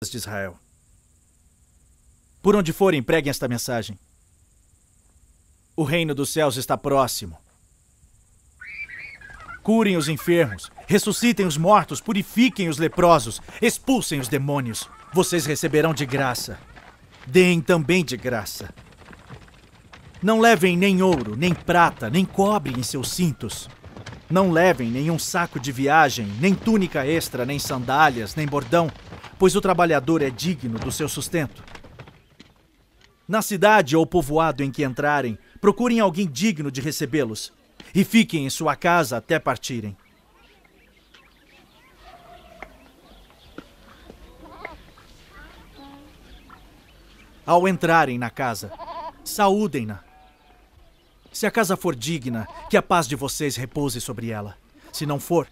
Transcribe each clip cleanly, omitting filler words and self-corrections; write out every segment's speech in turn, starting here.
de Israel. Por onde forem, preguem esta mensagem. O reino dos céus está próximo. Curem os enfermos, ressuscitem os mortos, purifiquem os leprosos, expulsem os demônios. Vocês receberão de graça. Deem também de graça. Não levem nem ouro, nem prata, nem cobre em seus cintos. Não levem nenhum saco de viagem, nem túnica extra, nem sandálias, nem bordão, pois o trabalhador é digno do seu sustento. Na cidade ou povoado em que entrarem, procurem alguém digno de recebê-los e fiquem em sua casa até partirem. Ao entrarem na casa, saúdem-na. Se a casa for digna, que a paz de vocês repouse sobre ela. Se não for,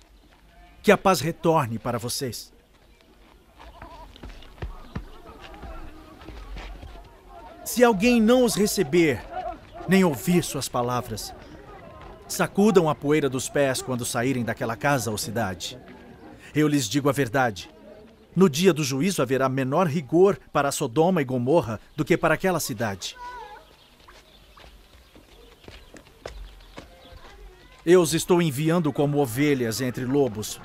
que a paz retorne para vocês. Se alguém não os receber, nem ouvir suas palavras, sacudam a poeira dos pés quando saírem daquela casa ou cidade. Eu lhes digo a verdade. No dia do juízo haverá menor rigor para Sodoma e Gomorra do que para aquela cidade. Eu os estou enviando como ovelhas entre lobos.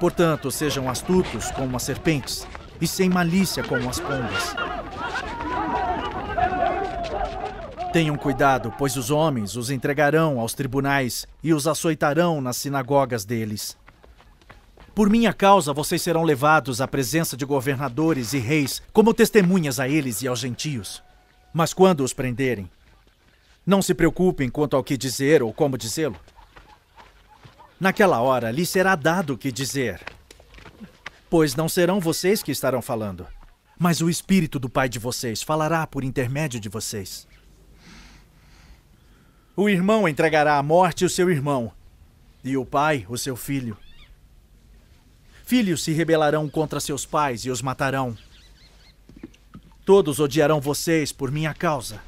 Portanto, sejam astutos como as serpentes e sem malícia como as pombas. Tenham cuidado, pois os homens os entregarão aos tribunais e os açoitarão nas sinagogas deles. Por minha causa, vocês serão levados à presença de governadores e reis como testemunhas a eles e aos gentios. Mas quando os prenderem, não se preocupem quanto ao que dizer ou como dizê-lo. Naquela hora, lhes será dado o que dizer, pois não serão vocês que estarão falando, mas o Espírito do Pai de vocês falará por intermédio de vocês. O irmão entregará à morte o seu irmão, e o pai o seu filho. Filhos se rebelarão contra seus pais e os matarão. Todos odiarão vocês por minha causa.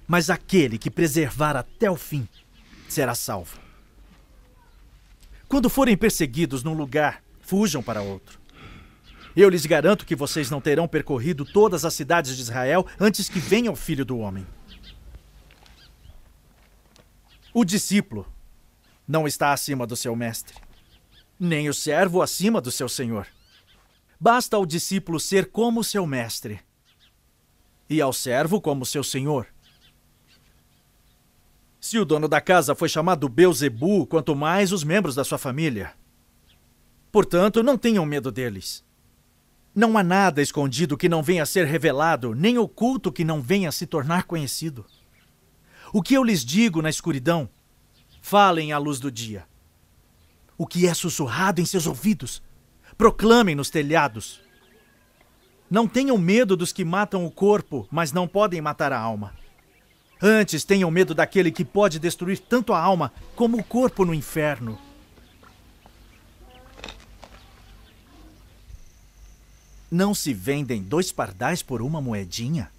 Mas aquele que preservar até o fim será salvo. Quando forem perseguidos num lugar, fujam para outro. Eu lhes garanto que vocês não terão percorrido todas as cidades de Israel antes que venha o Filho do Homem. O discípulo não está acima do seu mestre, nem o servo acima do seu senhor. Basta ao discípulo ser como seu mestre, e ao servo como seu senhor. Se o dono da casa foi chamado Beelzebu, quanto mais os membros da sua família. Portanto, não tenham medo deles. Não há nada escondido que não venha a ser revelado, nem oculto que não venha a se tornar conhecido. O que eu lhes digo na escuridão, falem à luz do dia. O que é sussurrado em seus ouvidos, proclamem nos telhados. Não tenham medo dos que matam o corpo, mas não podem matar a alma. Antes, tenham medo daquele que pode destruir tanto a alma como o corpo no inferno. Não se vendem 2 pardais por uma moedinha?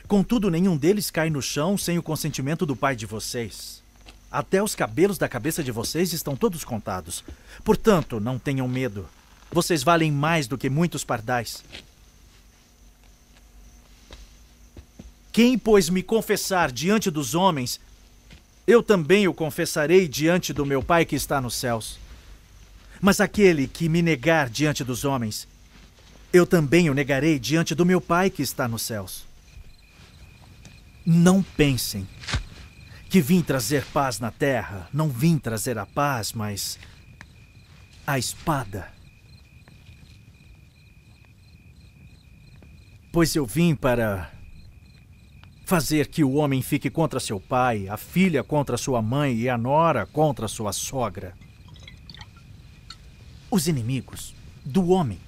Contudo, nenhum deles cai no chão sem o consentimento do Pai de vocês. Até os cabelos da cabeça de vocês estão todos contados. Portanto, não tenham medo. Vocês valem mais do que muitos pardais. Quem, pois, me confessar diante dos homens, eu também o confessarei diante do meu Pai que está nos céus. Mas aquele que me negar diante dos homens, eu também o negarei diante do meu Pai que está nos céus. Não pensem que vim trazer paz na terra. Não vim trazer a paz, mas a espada. Pois eu vim para fazer que o homem fique contra seu pai, a filha contra sua mãe e a nora contra sua sogra. Os inimigos do homem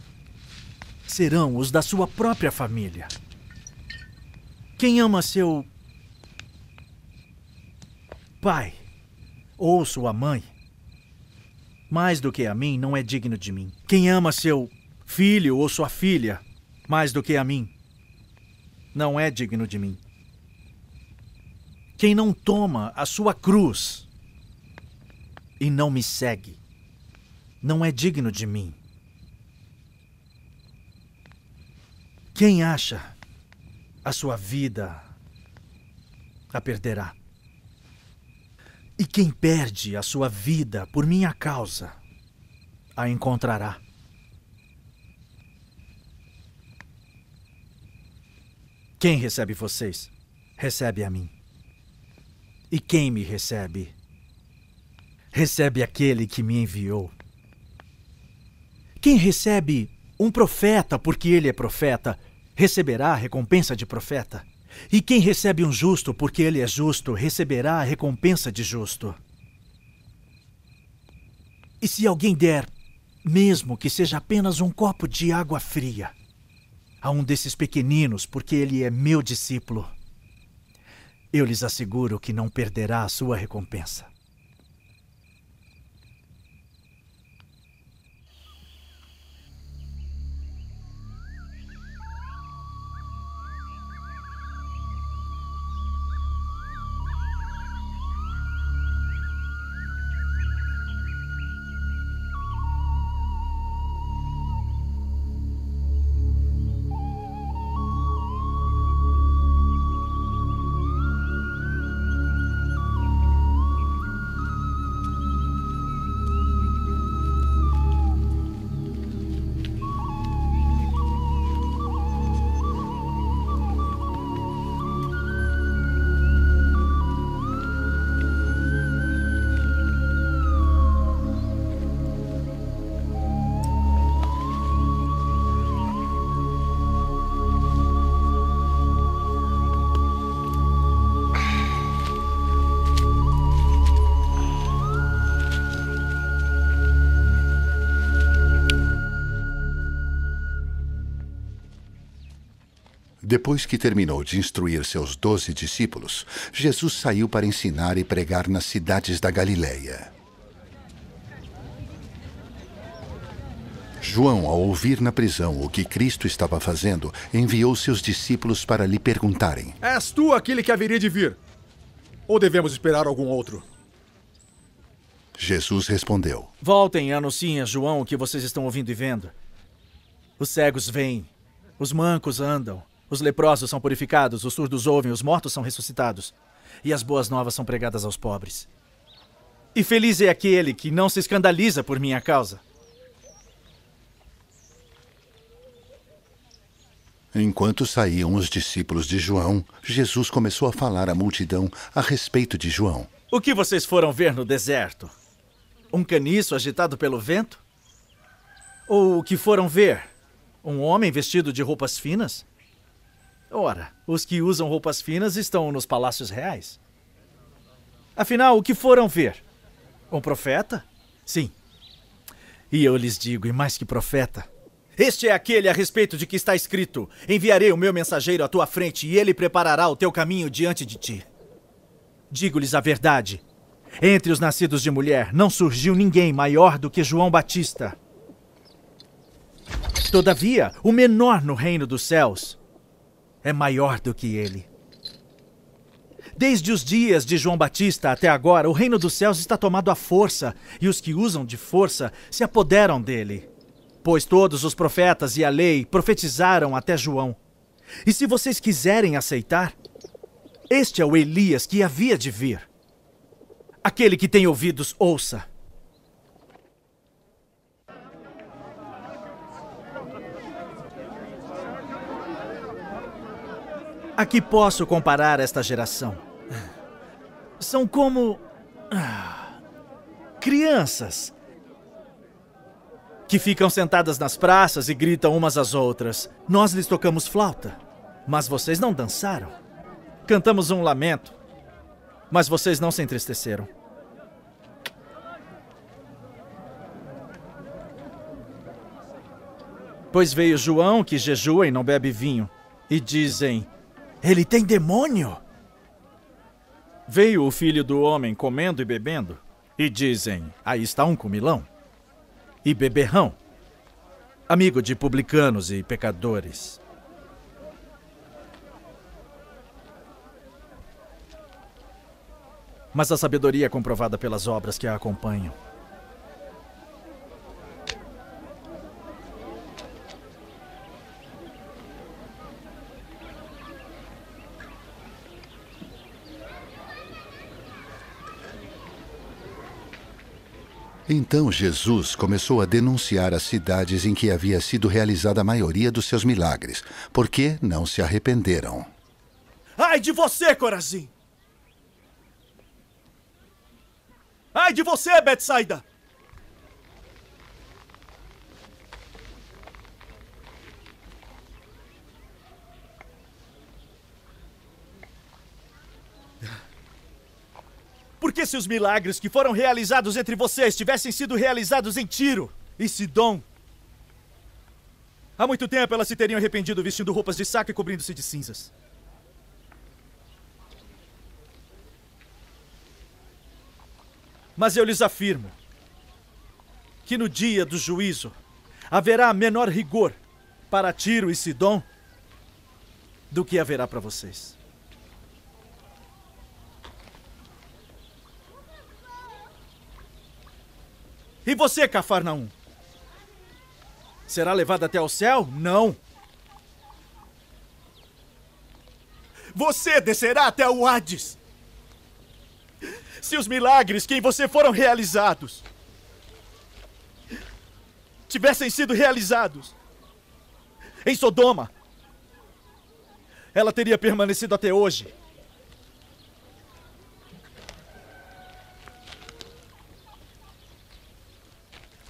serão os da sua própria família. Quem ama seu pai ou sua mãe mais do que a mim não é digno de mim. Quem ama seu filho ou sua filha mais do que a mim não é digno de mim. Quem não toma a sua cruz e não me segue não é digno de mim. Quem acha a sua vida a perderá. E quem perde a sua vida por minha causa a encontrará. Quem recebe vocês, recebe a mim. E quem me recebe, recebe aquele que me enviou. Quem recebe um profeta porque ele é profeta, receberá a recompensa de profeta. E quem recebe um justo porque ele é justo, receberá a recompensa de justo. E se alguém der, mesmo que seja apenas um copo de água fria, a um desses pequeninos, porque ele é meu discípulo, eu lhes asseguro que não perderá a sua recompensa. Depois que terminou de instruir seus 12 discípulos, Jesus saiu para ensinar e pregar nas cidades da Galileia. João, ao ouvir na prisão o que Cristo estava fazendo, enviou seus discípulos para lhe perguntarem: És tu aquele que haveria de vir? Ou devemos esperar algum outro? Jesus respondeu: Voltem e anunciem a João o que vocês estão ouvindo e vendo. Os cegos veem, os mancos andam, os leprosos são purificados, os surdos ouvem, os mortos são ressuscitados, e as boas novas são pregadas aos pobres. E feliz é aquele que não se escandaliza por minha causa. Enquanto saíam os discípulos de João, Jesus começou a falar à multidão a respeito de João. O que vocês foram ver no deserto? Um caniço agitado pelo vento? Ou o que foram ver? Um homem vestido de roupas finas? Ora, os que usam roupas finas estão nos palácios reais. Afinal, o que foram ver? Um profeta? Sim. E eu lhes digo, e mais que profeta, este é aquele a respeito de que está escrito: enviarei o meu mensageiro à tua frente e ele preparará o teu caminho diante de ti. Digo-lhes a verdade. Entre os nascidos de mulher não surgiu ninguém maior do que João Batista. Todavia, o menor no reino dos céus é maior do que ele. Desde os dias de João Batista até agora, o reino dos céus está tomado à força, e os que usam de força se apoderam dele. Pois todos os profetas e a lei profetizaram até João. E se vocês quiserem aceitar, este é o Elias que havia de vir. Aquele que tem ouvidos, ouça. A que posso comparar esta geração? São como crianças que ficam sentadas nas praças e gritam umas às outras. Nós lhes tocamos flauta, mas vocês não dançaram. Cantamos um lamento, mas vocês não se entristeceram. Pois veio João, que jejua e não bebe vinho, e dizem: ele tem demônio. Veio o Filho do Homem comendo e bebendo, e dizem: aí está um comilão e beberrão, amigo de publicanos e pecadores. Mas a sabedoria é comprovada pelas obras que a acompanham. Então Jesus começou a denunciar as cidades em que havia sido realizada a maioria dos seus milagres, porque não se arrependeram. Ai de você, Corazim! Ai de você, Betsaida! Porque se os milagres que foram realizados entre vocês tivessem sido realizados em Tiro e Sidom, há muito tempo elas se teriam arrependido vestindo roupas de saco e cobrindo-se de cinzas. Mas eu lhes afirmo que no dia do juízo haverá menor rigor para Tiro e Sidom do que haverá para vocês. E você, Cafarnaum? Será levado até o céu? Não. Você descerá até o Hades. Se os milagres que em você foram realizados tivessem sido realizados em Sodoma, ela teria permanecido até hoje.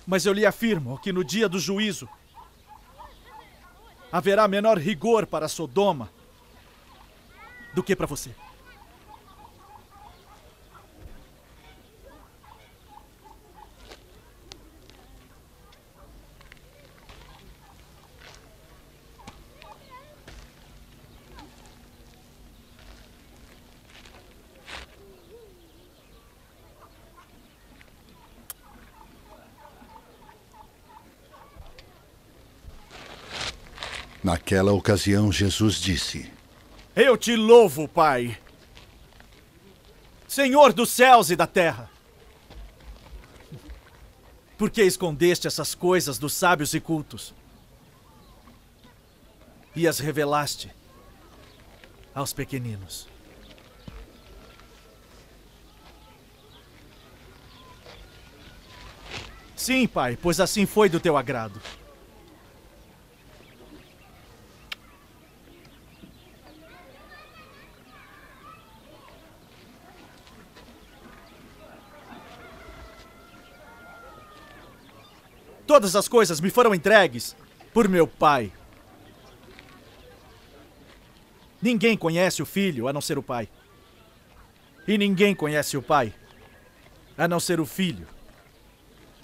Mas eu lhe afirmo que no dia do juízo haverá menor rigor para Sodoma do que para você. Naquela ocasião, Jesus disse: Eu te louvo, Pai, Senhor dos céus e da terra, porque escondeste essas coisas dos sábios e cultos e as revelaste aos pequeninos. Sim, Pai, pois assim foi do teu agrado. Todas as coisas me foram entregues por meu Pai. Ninguém conhece o Filho a não ser o Pai. E ninguém conhece o Pai a não ser o Filho.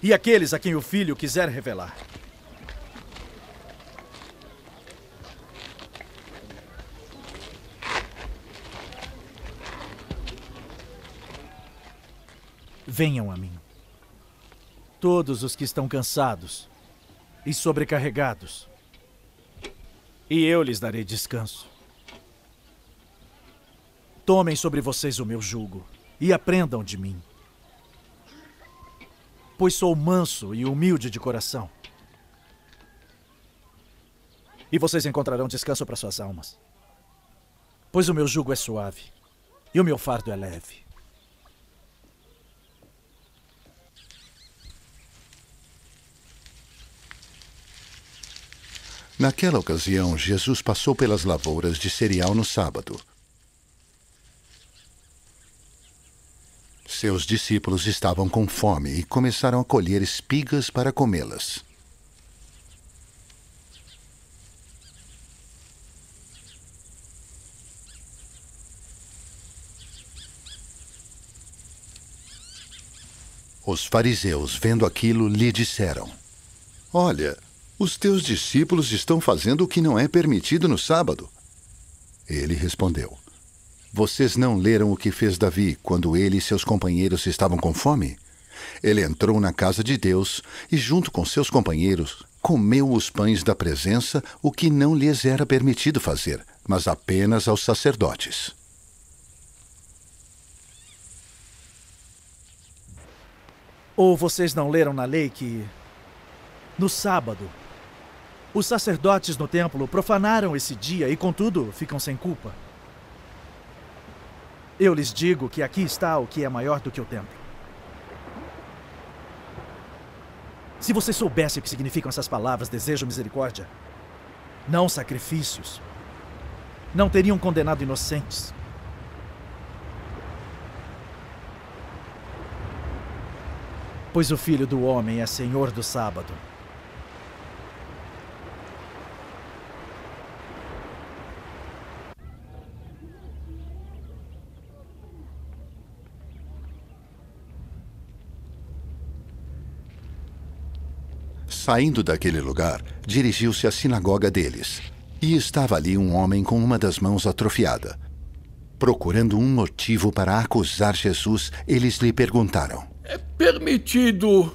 E aqueles a quem o Filho quiser revelar. Venham a mim. Todos os que estão cansados e sobrecarregados, e eu lhes darei descanso. Tomem sobre vocês o meu jugo e aprendam de mim, pois sou manso e humilde de coração. E vocês encontrarão descanso para suas almas, pois o meu jugo é suave e o meu fardo é leve. Naquela ocasião, Jesus passou pelas lavouras de cereal no sábado. Seus discípulos estavam com fome e começaram a colher espigas para comê-las. Os fariseus, vendo aquilo, lhe disseram: Olha, os teus discípulos estão fazendo o que não é permitido no sábado. Ele respondeu: Vocês não leram o que fez Davi quando ele e seus companheiros estavam com fome? Ele entrou na casa de Deus e, junto com seus companheiros, comeu os pães da presença, o que não lhes era permitido fazer, mas apenas aos sacerdotes. Ou vocês não leram na lei que, no sábado, os sacerdotes no templo profanaram esse dia e, contudo, ficam sem culpa? Eu lhes digo que aqui está o que é maior do que o templo. Se você soubesse o que significam essas palavras, desejo misericórdia, não sacrifícios, não teriam condenado inocentes. Pois o Filho do Homem é Senhor do sábado. Saindo daquele lugar, dirigiu-se à sinagoga deles. E estava ali um homem com uma das mãos atrofiada. Procurando um motivo para acusar Jesus, eles lhe perguntaram: É permitido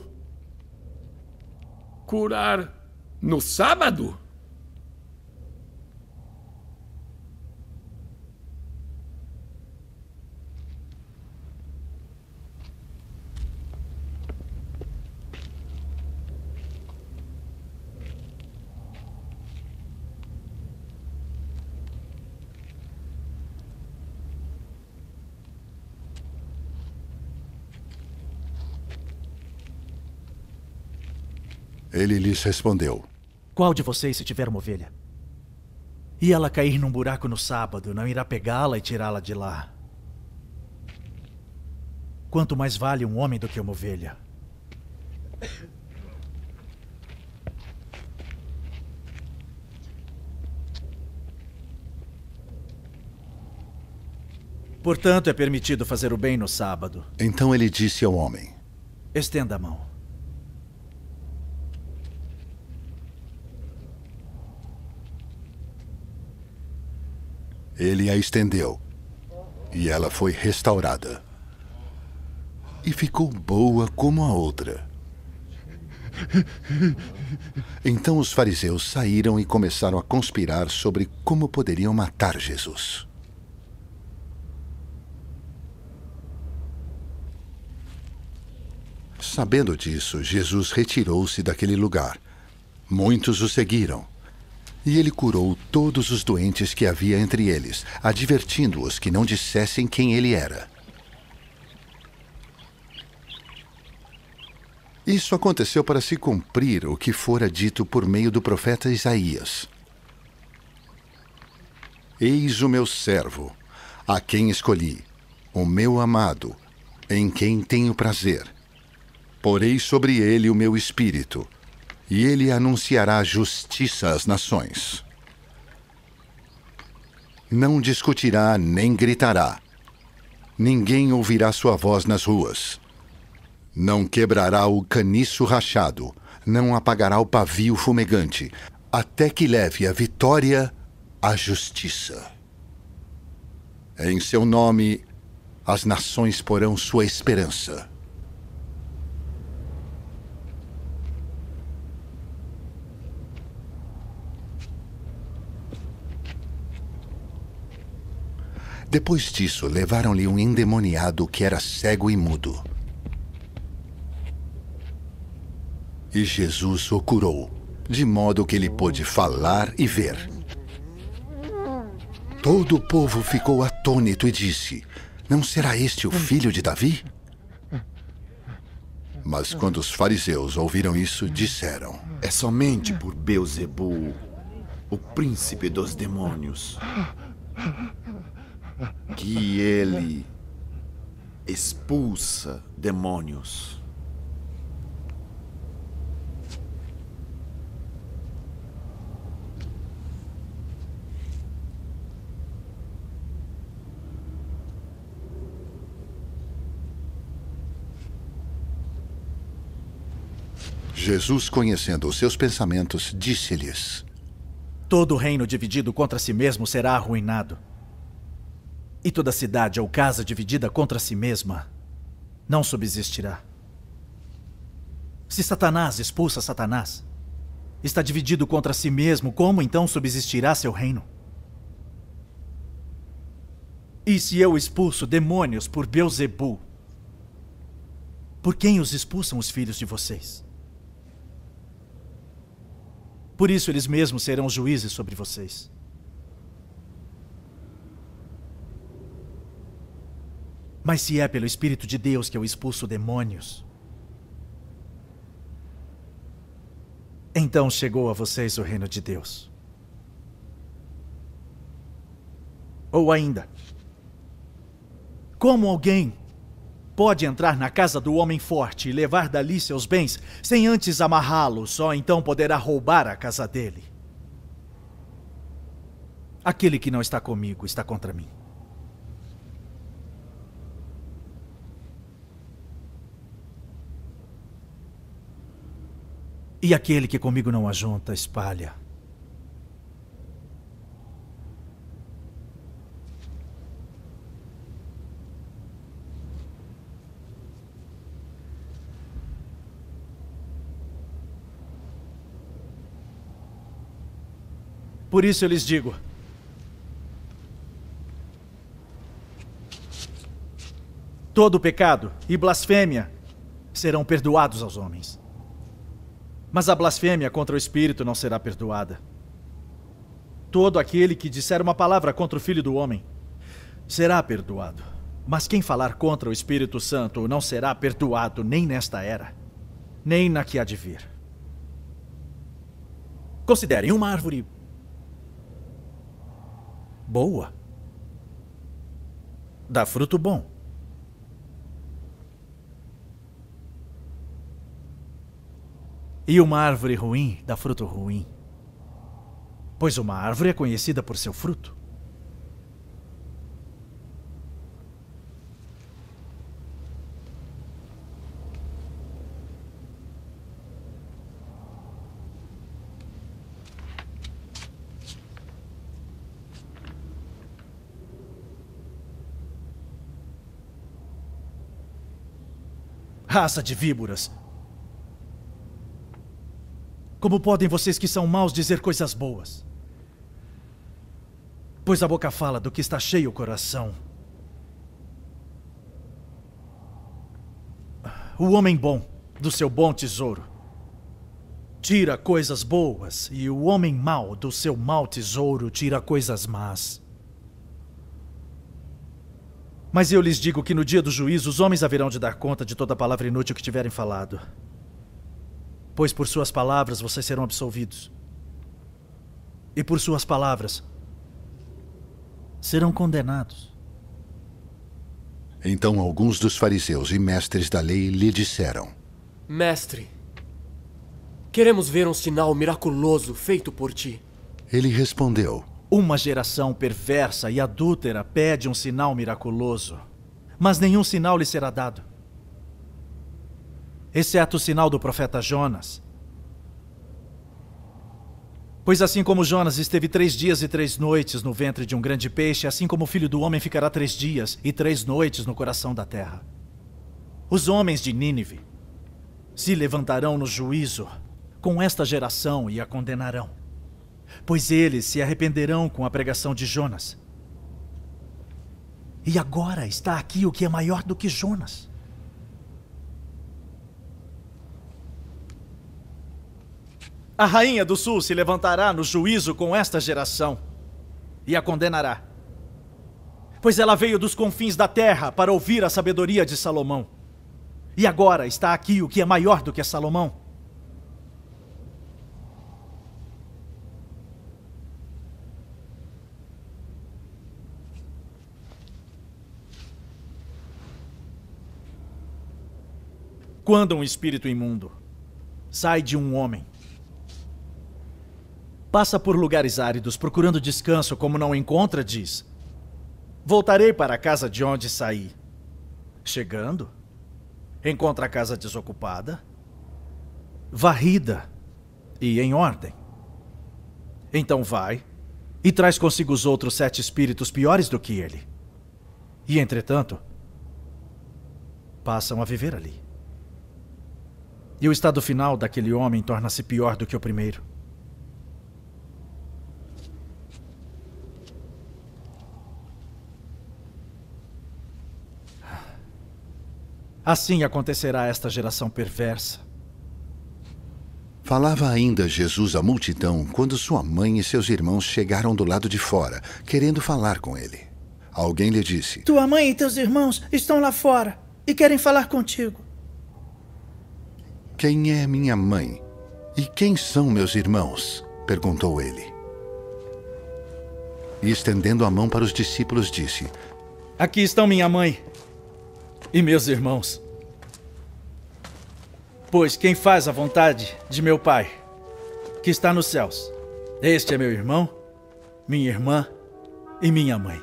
curar no sábado? Ele lhes respondeu: Qual de vocês, se tiver uma ovelha, e ela cair num buraco no sábado, não irá pegá-la e tirá-la de lá? Quanto mais vale um homem do que uma ovelha? Portanto, é permitido fazer o bem no sábado. Então ele disse ao homem: Estenda a mão. Ele a estendeu, e ela foi restaurada. E ficou boa como a outra. Então os fariseus saíram e começaram a conspirar sobre como poderiam matar Jesus. Sabendo disso, Jesus retirou-se daquele lugar. Muitos o seguiram. E ele curou todos os doentes que havia entre eles, advertindo-os que não dissessem quem ele era. Isso aconteceu para se cumprir o que fora dito por meio do profeta Isaías. Eis o meu servo, a quem escolhi, o meu amado, em quem tenho prazer. Porei sobre ele o meu espírito, e ele anunciará justiça às nações. Não discutirá nem gritará. Ninguém ouvirá sua voz nas ruas. Não quebrará o caniço rachado, não apagará o pavio fumegante, até que leve a vitória à justiça. Em seu nome, as nações porão sua esperança. Depois disso, levaram-lhe um endemoniado que era cego e mudo. E Jesus o curou, de modo que ele pôde falar e ver. Todo o povo ficou atônito e disse: Não será este o filho de Davi? Mas quando os fariseus ouviram isso, disseram: É somente por Beelzebu, o príncipe dos demônios, que ele expulsa demônios. Jesus, conhecendo os seus pensamentos, disse-lhes: Todo reino dividido contra si mesmo será arruinado. E toda cidade ou casa dividida contra si mesma não subsistirá. Se Satanás expulsa Satanás, está dividido contra si mesmo, como então subsistirá seu reino? E se eu expulso demônios por Beelzebu, por quem os expulsam os filhos de vocês? Por isso eles mesmos serão juízes sobre vocês. Mas se é pelo Espírito de Deus que eu expulso demônios, então chegou a vocês o reino de Deus. Ou ainda, como alguém pode entrar na casa do homem forte e levar dali seus bens sem antes amarrá-lo, só então poderá roubar a casa dele? Aquele que não está comigo está contra mim. E aquele que comigo não ajunta, espalha. Por isso eu lhes digo: todo pecado e blasfêmia serão perdoados aos homens. Mas a blasfêmia contra o Espírito não será perdoada. Todo aquele que disser uma palavra contra o Filho do Homem será perdoado. Mas quem falar contra o Espírito Santo não será perdoado nem nesta era, nem na que há de vir. Considerem uma árvore boa. Dá fruto bom. E uma árvore ruim dá fruto ruim. Pois uma árvore é conhecida por seu fruto. Raça de víboras! Como podem vocês que são maus dizer coisas boas? Pois a boca fala do que está cheio o coração. O homem bom, do seu bom tesouro, tira coisas boas, e o homem mau, do seu mau tesouro, tira coisas más. Mas eu lhes digo que no dia do juízo os homens haverão de dar conta de toda palavra inútil que tiverem falado. Pois por suas palavras vocês serão absolvidos. E por suas palavras serão condenados. Então alguns dos fariseus e mestres da lei lhe disseram: Mestre, queremos ver um sinal miraculoso feito por ti. Ele respondeu: Uma geração perversa e adúltera pede um sinal miraculoso, mas nenhum sinal lhe será dado, exceto o sinal do profeta Jonas. Pois assim como Jonas esteve 3 dias e 3 noites no ventre de um grande peixe, assim como o Filho do Homem ficará 3 dias e 3 noites no coração da terra. Os homens de Nínive se levantarão no juízo com esta geração e a condenarão, pois eles se arrependerão com a pregação de Jonas. E agora está aqui o que é maior do que Jonas. A rainha do sul se levantará no juízo com esta geração e a condenará, pois ela veio dos confins da terra para ouvir a sabedoria de Salomão. E agora está aqui o que é maior do que Salomão. Quando um espírito imundo sai de um homem, passa por lugares áridos procurando descanso, como não encontra, diz: voltarei para a casa de onde saí. Chegando, encontra a casa desocupada, varrida e em ordem. Então vai e traz consigo os outros 7 espíritos piores do que ele. E, entretanto, passam a viver ali. E o estado final daquele homem torna-se pior do que o primeiro. Assim acontecerá a esta geração perversa. Falava ainda Jesus à multidão quando sua mãe e seus irmãos chegaram do lado de fora, querendo falar com ele. Alguém lhe disse: Tua mãe e teus irmãos estão lá fora e querem falar contigo. Quem é minha mãe E quem são meus irmãos? Perguntou ele. E estendendo a mão para os discípulos, disse: Aqui estão minha mãe e meus irmãos. Pois quem faz a vontade de meu Pai, que está nos céus, este é meu irmão, minha irmã e minha mãe.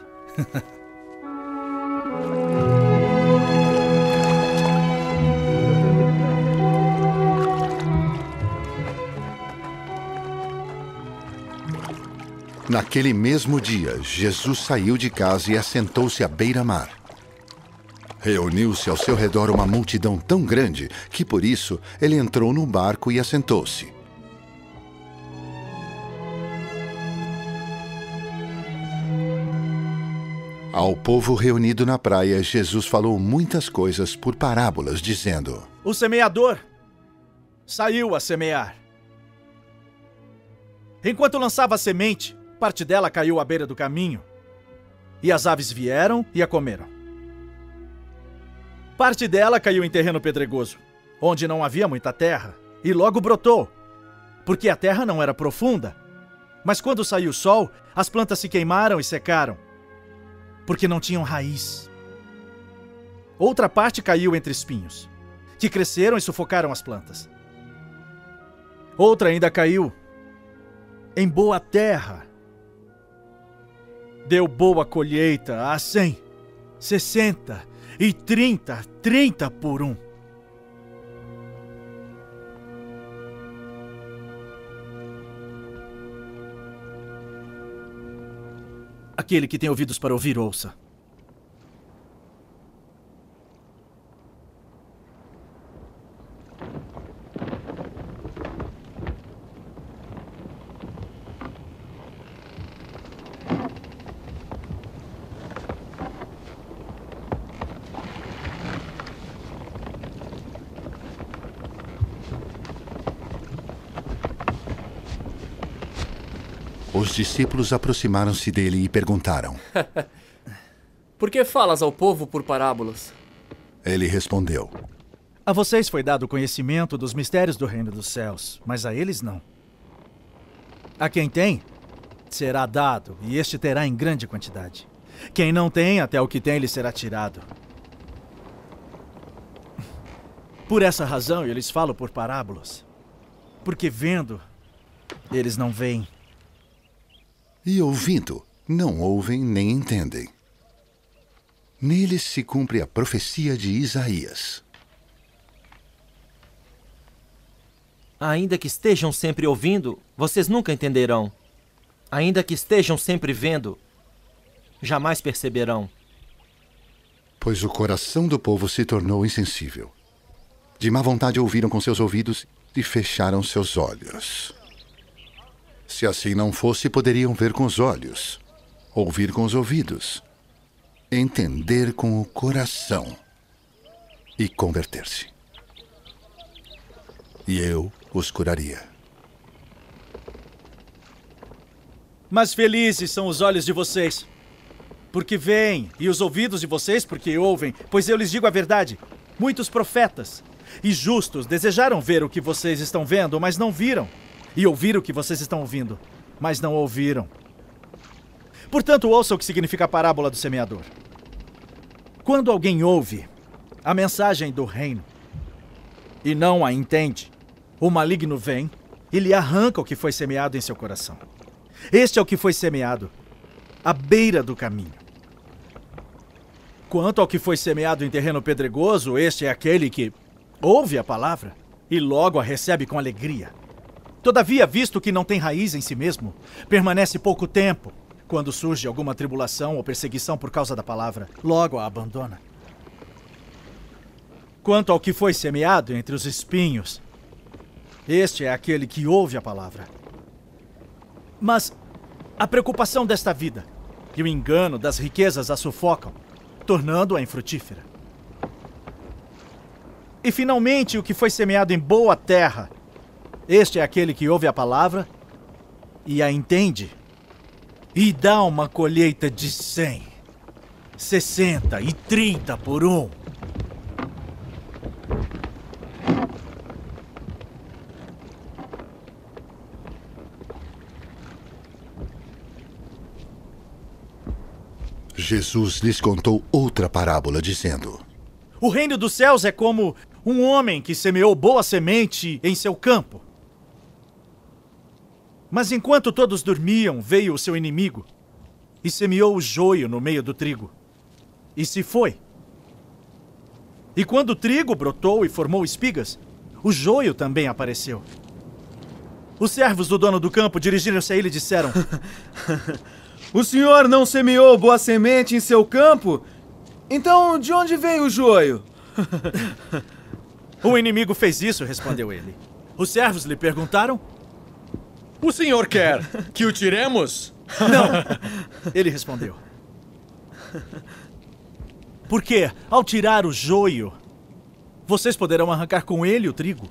Naquele mesmo dia, Jesus saiu de casa e assentou-se à beira-mar. Reuniu-se ao seu redor uma multidão tão grande que, por isso, ele entrou no barco e assentou-se. Ao povo reunido na praia, Jesus falou muitas coisas por parábolas, dizendo: O semeador saiu a semear. Enquanto lançava a semente, parte dela caiu à beira do caminho, e as aves vieram e a comeram. Parte dela caiu em terreno pedregoso, onde não havia muita terra, e logo brotou, porque a terra não era profunda. Mas quando saiu o sol, as plantas se queimaram e secaram, porque não tinham raiz. Outra parte caiu entre espinhos, que cresceram e sufocaram as plantas. Outra ainda caiu em boa terra. Deu boa colheita a 100, 60 e 30 por 1. Aquele que tem ouvidos para ouvir, ouça. Os discípulos aproximaram-se dele e perguntaram: Por que falas ao povo por parábolas? Ele respondeu: A vocês foi dado o conhecimento dos mistérios do reino dos céus, mas a eles não. A quem tem, será dado, e este terá em grande quantidade. Quem não tem, até o que tem lhe será tirado. Por essa razão, eu lhes falo por parábolas. Porque vendo, eles não veem. E ouvindo, não ouvem nem entendem. Neles se cumpre a profecia de Isaías. Ainda que estejam sempre ouvindo, vocês nunca entenderão. Ainda que estejam sempre vendo, jamais perceberão. Pois o coração do povo se tornou insensível. De má vontade ouviram com seus ouvidos e fecharam seus olhos. Se assim não fosse, poderiam ver com os olhos, ouvir com os ouvidos, entender com o coração e converter-se. E eu os curaria. Mas felizes são os olhos de vocês, porque veem, e os ouvidos de vocês porque ouvem, pois eu lhes digo a verdade. Muitos profetas e justos desejaram ver o que vocês estão vendo, mas não viram. E ouvir o que vocês estão ouvindo, mas não ouviram. Portanto, ouça o que significa a parábola do semeador. Quando alguém ouve a mensagem do reino e não a entende, o maligno vem e lhe arranca o que foi semeado em seu coração. Este é o que foi semeado à beira do caminho. Quanto ao que foi semeado em terreno pedregoso, este é aquele que ouve a palavra e logo a recebe com alegria. Todavia, visto que não tem raiz em si mesmo, permanece pouco tempo. Quando surge alguma tribulação ou perseguição por causa da palavra, logo a abandona. Quanto ao que foi semeado entre os espinhos, este é aquele que ouve a palavra. Mas a preocupação desta vida e o engano das riquezas a sufocam, tornando-a infrutífera. E finalmente, o que foi semeado em boa terra, este é aquele que ouve a palavra e a entende e dá uma colheita de 100, 60 e 30 por 1. Jesus lhes contou outra parábola, dizendo: O reino dos céus é como um homem que semeou boa semente em seu campo. Mas enquanto todos dormiam, veio o seu inimigo e semeou o joio no meio do trigo. E se foi. E quando o trigo brotou e formou espigas, o joio também apareceu. Os servos do dono do campo dirigiram-se a ele e disseram: O senhor não semeou boa semente em seu campo? Então, de onde veio o joio? O inimigo fez isso, respondeu ele. Os servos lhe perguntaram: O senhor quer que o tiremos? Não, ele respondeu. Porque, ao tirar o joio, vocês poderão arrancar com ele o trigo.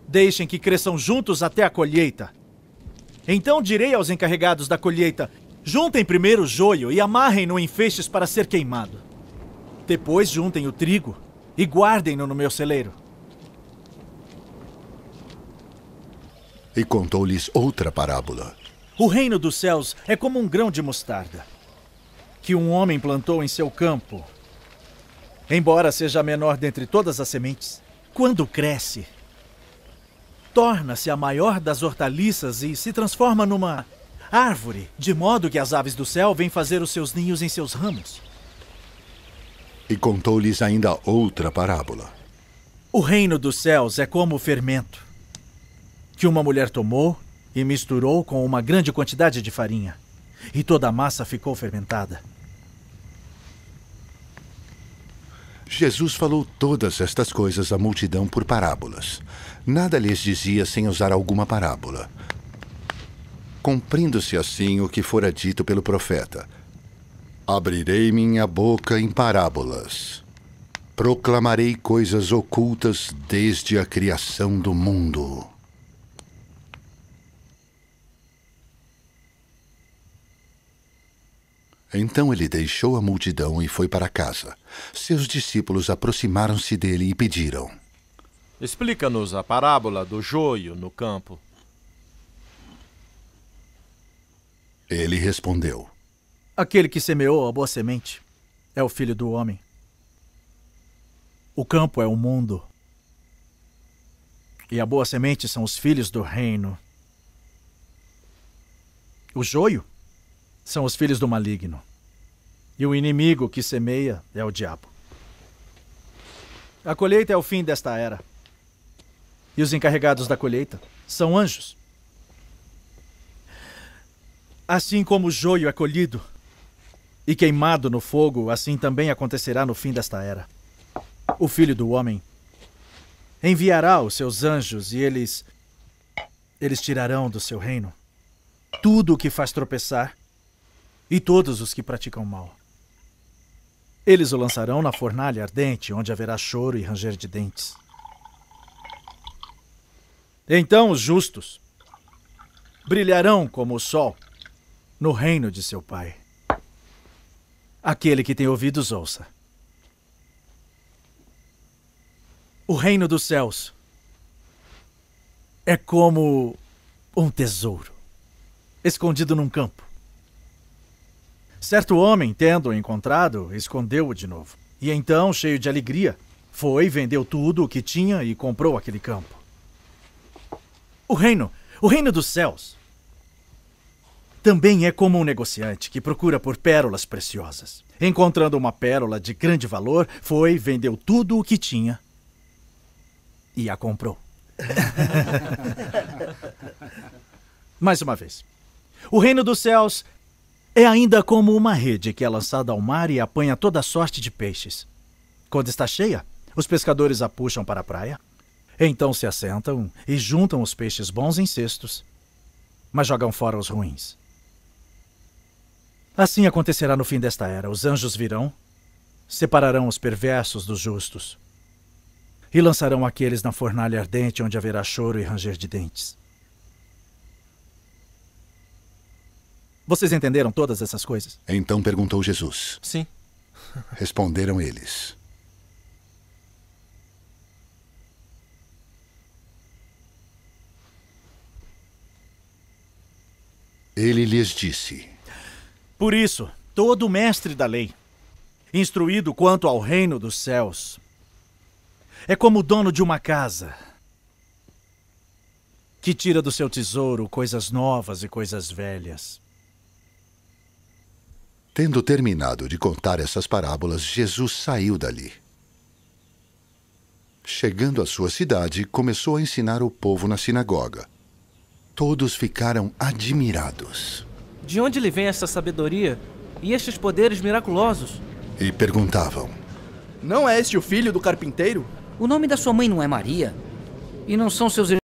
Deixem que cresçam juntos até a colheita. Então direi aos encarregados da colheita: juntem primeiro o joio e amarrem-no em feixes para ser queimado. Depois juntem o trigo e guardem-no no meu celeiro. E contou-lhes outra parábola. O reino dos céus é como um grão de mostarda, que um homem plantou em seu campo. Embora seja a menor dentre todas as sementes, quando cresce, torna-se a maior das hortaliças e se transforma numa árvore, de modo que as aves do céu vêm fazer os seus ninhos em seus ramos. E contou-lhes ainda outra parábola. O reino dos céus é como o fermento, que uma mulher tomou e misturou com uma grande quantidade de farinha, e toda a massa ficou fermentada. Jesus falou todas estas coisas à multidão por parábolas. Nada lhes dizia sem usar alguma parábola, cumprindo-se assim o que fora dito pelo profeta: Abrirei minha boca em parábolas. Proclamarei coisas ocultas desde a criação do mundo. Então ele deixou a multidão e foi para casa. Seus discípulos aproximaram-se dele e pediram: Explica-nos a parábola do joio no campo. Ele respondeu: Aquele que semeou a boa semente é o Filho do Homem. O campo é o mundo. E a boa semente são os filhos do reino. O joio são os filhos do maligno. E o inimigo que semeia é o diabo. A colheita é o fim desta era. E os encarregados da colheita são anjos. Assim como o joio é colhido e queimado no fogo, assim também acontecerá no fim desta era. O Filho do Homem enviará os seus anjos e eles tirarão do seu reino tudo o que faz tropeçar e todos os que praticam mal. Eles o lançarão na fornalha ardente, onde haverá choro e ranger de dentes. Então os justos brilharão como o sol no reino de seu Pai. Aquele que tem ouvidos, ouça. O reino dos céus é como um tesouro escondido num campo. Certo homem, tendo-o encontrado, escondeu-o de novo. E então, cheio de alegria, foi, vendeu tudo o que tinha e comprou aquele campo. O reino dos céus, também é como um negociante que procura por pérolas preciosas. Encontrando uma pérola de grande valor, foi, vendeu tudo o que tinha e a comprou. Mais uma vez. O reino dos céus é ainda como uma rede que é lançada ao mar e apanha toda sorte de peixes. Quando está cheia, os pescadores a puxam para a praia. Então se assentam e juntam os peixes bons em cestos, mas jogam fora os ruins. Assim acontecerá no fim desta era. Os anjos virão, separarão os perversos dos justos e lançarão aqueles na fornalha ardente, onde haverá choro e ranger de dentes. Vocês entenderam todas essas coisas? Então perguntou Jesus. Sim. Responderam eles. Ele lhes disse: Por isso, todo mestre da lei, instruído quanto ao reino dos céus. É como o dono de uma casa, que tira do seu tesouro coisas novas e coisas velhas. Tendo terminado de contar essas parábolas, Jesus saiu dali. Chegando à sua cidade, começou a ensinar o povo na sinagoga. Todos ficaram admirados. De onde lhe vem essa sabedoria e estes poderes miraculosos? E perguntavam: Não é este o filho do carpinteiro? O nome da sua mãe não é Maria? E não são seus irmãos